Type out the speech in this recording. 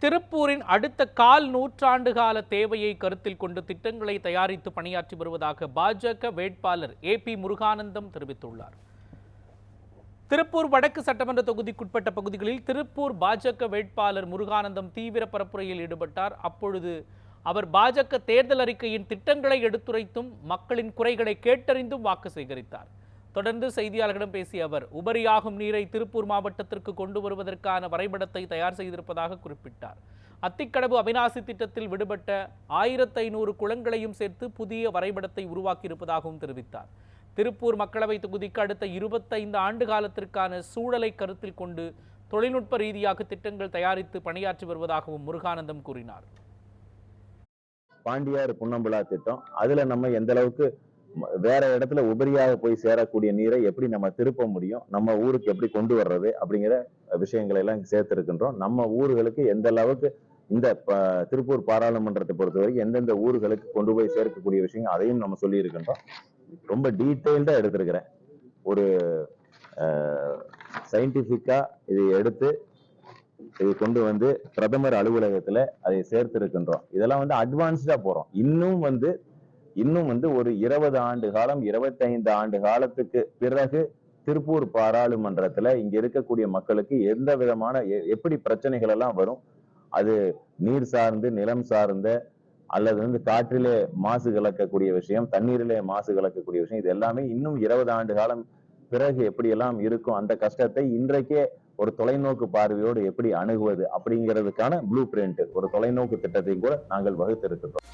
திருப்பூரின் அடுத்த கால் நூற்றாண்டு கால தேவையை கருத்தில் கொண்டு திட்டங்களை தயாரித்து பணியாற்றி வருவதாக பாஜக வேட்பாளர் ஏபி முருகானந்தம் தெரிவித்துள்ளார். திருப்பூர் வடக்கு சட்டமன்ற தொகுதிக்குட்பட்ட பகுதிகளில் திருப்பூர் பாஜக வேட்பாளர் முருகானந்தம் தீவிர பரப்புரையில் ஈடுபட்டார். அப்பொழுது அவர் பாஜக தேர்தல் அறிக்கையின் திட்டங்களை எடுத்துரைத்தும் மக்களின் குறைகளை கேட்டறிந்தும் வாக்கு சேகரித்தார். தொடர்ந்து செய்தியாளர்களிடம் பேசிய அவர் உபரியாகும் நீரை திருப்பூர் மாவட்டத்திற்கு கொண்டு வருவதற்கான வரைபடத்தை தயார் செய்திருப்பதாக குறிப்பிட்டார். அத்திக்கடவு அவிநாசி திட்டத்தில் விடுபட்ட 1500 குளங்களையும் சேர்த்து புதிய வரைபடத்தை உருவாக்கியிருப்பதாகவும் தெரிவித்தார். திருப்பூர் மக்களவை தொகுதிக்கு அடுத்த 25 ஆண்டு காலத்திற்கான சூழலை கருத்தில் கொண்டு தொழில்நுட்ப ரீதியாக திட்டங்கள் தயாரித்து பணியாற்றி வருவதாகவும் முருகானந்தம் கூறினார். பாண்டியாறு புன்னம்புலா திட்டம், அதுல நம்ம எந்த அளவுக்கு வேற இடத்துல உபரியாக போய் சேரக்கூடிய நீரை எப்படி நம்ம திருப்ப முடியும், நம்ம ஊருக்கு எப்படி கொண்டு வர்றது அப்படிங்கிற விஷயங்களை எல்லாம் சேர்த்திருக்கின்றோம். நம்ம ஊர்களுக்கு எந்த அளவுக்கு இந்த திருப்பூர் பாராளுமன்றத்தை பொறுத்தவரைக்கும் எந்தெந்த ஊர்களுக்கு கொண்டு போய் சேர்க்கக்கூடிய விஷயங்கள் அதையும் நம்ம சொல்லி இருக்கின்றோம். ரொம்ப டீட்டெயில்டா எடுத்திருக்கிறேன். ஒரு சயின்டிபிக்கா இதை எடுத்து இதை கொண்டு வந்து பிரதமர் அலுவலகத்துல அதை சேர்த்து இருக்கின்றோம். இதெல்லாம் வந்து அட்வான்ஸ்டா போறோம். இன்னும் வந்து ஒரு 20 ஆண்டு காலம் 25 ஆண்டு காலத்துக்கு பிறகு திருப்பூர் பாராளுமன்றத்துல இங்க இருக்கக்கூடிய மக்களுக்கு எந்த விதமான எப்படி பிரச்சனைகள் எல்லாம் வரும், அது நீர் சார்ந்து நிலம் சார்ந்த அல்லது வந்து காற்றிலே மாசு கலக்கக்கூடிய விஷயம், தண்ணீரிலே மாசு கலக்கக்கூடிய விஷயம், இது எல்லாமே இன்னும் 20 ஆண்டு காலம் பிறகு எப்படி எல்லாம் இருக்கும், அந்த கஷ்டத்தை இன்றைக்கே ஒரு தொலைநோக்கு பார்வையோடு எப்படி அணுகுவது அப்படிங்கிறதுக்கான ப்ளூ பிரிண்ட், ஒரு தொலைநோக்கு திட்டத்தையும் கூட நாங்கள் வகுத்திருக்கிறோம்.